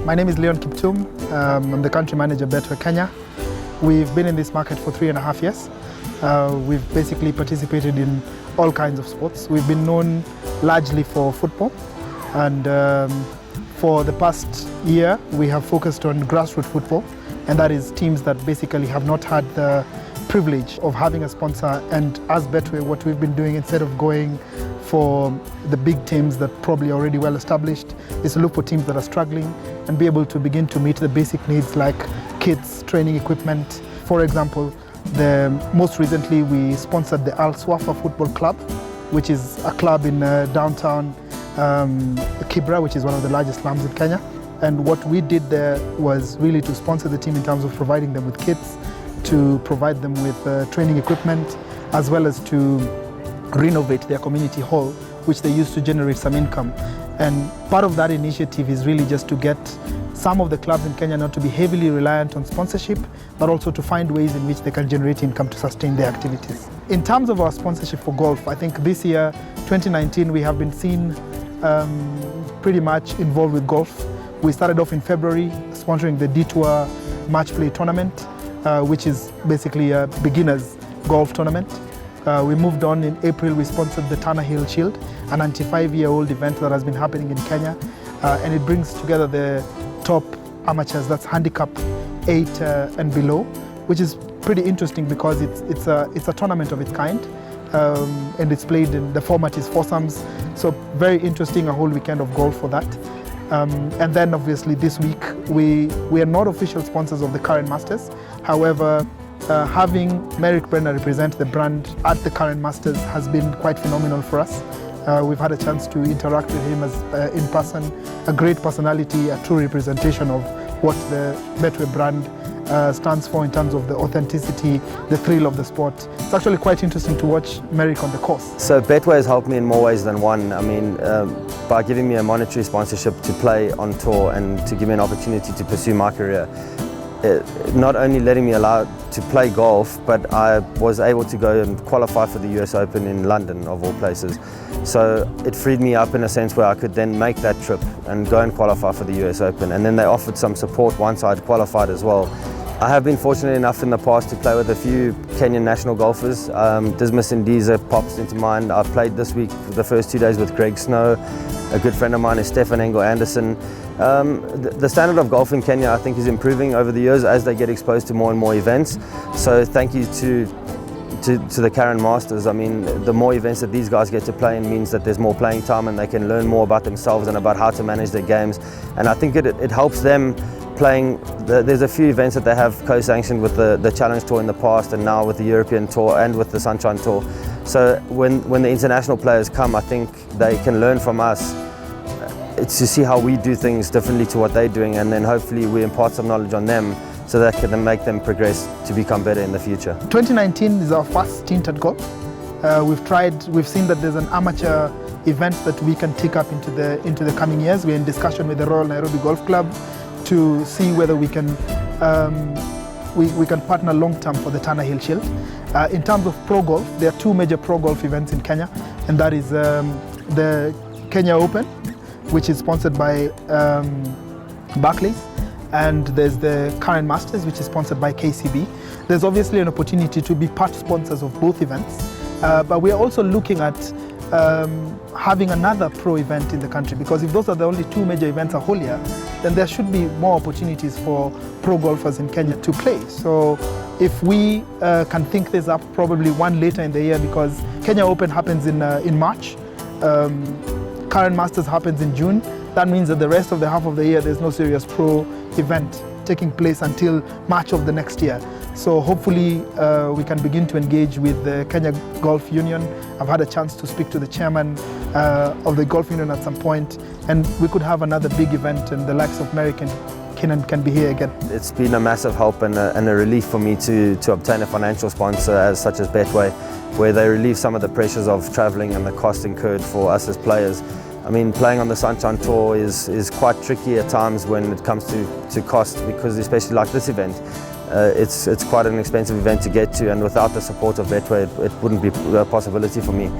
My name is Kiptum. I'm the country manager of Betway Kenya. We've been in this market for 3.5 years. We've basically participated in all kinds of sports. We've been known largely for football, and for the past year we have focused on grassroots football, and that is teams that basically have not had the privilege of having a sponsor. And as Betway, what we've been doing, instead of going for the big teams that probably are already well established, is to look for teams that are struggling and be able to begin to meet the basic needs like kits, training equipment. For example, most recently we sponsored the Al Swafa Football Club, which is a club in downtown Kibra, which is one of the largest slums in Kenya. And what we did there was really to sponsor the team in terms of providing them with kits, to provide them with training equipment, as well as to renovate their community hall, which they used to generate some income. And part of that initiative is really just to get some of the clubs in Kenya not to be heavily reliant on sponsorship, but also to find ways in which they can generate income to sustain their activities. In terms of our sponsorship for golf, I think this year, 2019, we have been seen pretty much involved with golf. We started off in February sponsoring the D-Tour Match Play Tournament, which is basically a beginner's golf tournament. We moved on in April, we sponsored the Tana Hill Shield, an 95-year-old event that has been happening in Kenya, and it brings together the top amateurs, that's handicap 8 and below, which is pretty interesting because it's a tournament of its kind, and it's played in, the format is foursomes, so very interesting, a whole weekend of golf for that. And then obviously this week, we are not official sponsors of the current Masters. However, having Merrick Bremner represent the brand at the current Masters has been quite phenomenal for us. We've had a chance to interact with him as in person, a great personality, a true representation of what the Betway brand stands for in terms of the authenticity, the thrill of the sport. It's actually quite interesting to watch Merrick on the course. So Betway has helped me in more ways than one. I mean, by giving me a monetary sponsorship to play on tour and to give me an opportunity to pursue my career. Not only letting me allow to play golf, but I was able to go and qualify for the US Open in London, of all places. So it freed me up in a sense where I could then make that trip and go and qualify for the US Open. And then they offered some support once I'd qualified as well. I have been fortunate enough in the past to play with a few Kenyan national golfers. Dismas Ndiza pops into mind. I've played this week for the first 2 days with Greg Snow. A good friend of mine is Stefan Engel Anderson. The standard of golf in Kenya, I think, is improving over the years as they get exposed to more and more events. So thank you to the current Masters. I mean, the more events that these guys get to play in means that there's more playing time and they can learn more about themselves and about how to manage their games. And I think it helps them playing. There's a few events that they have co-sanctioned with the Challenge Tour in the past, and now with the European Tour and with the Sunshine Tour. So when the international players come, I think they can learn from us. It's to see how we do things differently to what they're doing, and then hopefully we impart some knowledge on them so that can make them progress to become better in the future. 2019 is our first stint at golf. We've seen that there's an amateur event that we can take up into the coming years. We're in discussion with the Royal Nairobi Golf Club to see whether we can partner long term for the Tana Hill Shield. In terms of pro golf, there are 2 major pro golf events in Kenya, and that is the Kenya Open, which is sponsored by Barclays, and there's the current Masters, which is sponsored by KCB. There's obviously an opportunity to be part sponsors of both events, but we are also looking at having another pro event in the country, because if those are the only 2 major events a whole year, then there should be more opportunities for pro golfers in Kenya to play. So if we can think this up, probably one later in the year, because Kenya Open happens in March, current Masters happens in June. That means that the rest of the half of the year there's no serious pro event taking place until March of the next year. So hopefully we can begin to engage with the Kenya Golf Union. I've had a chance to speak to the chairman of the Golf Union at some point, and we could have another big event, and the likes of Merrick and Kenan can be here again. It's been a massive help and a relief for me to obtain a financial sponsor such as Betway, where they relieve some of the pressures of travelling and the cost incurred for us as players. I mean, playing on the Sunshine Tour is quite tricky at times when it comes to cost, because especially like this event, it's quite an expensive event to get to, and without the support of Betway, it wouldn't be a possibility for me.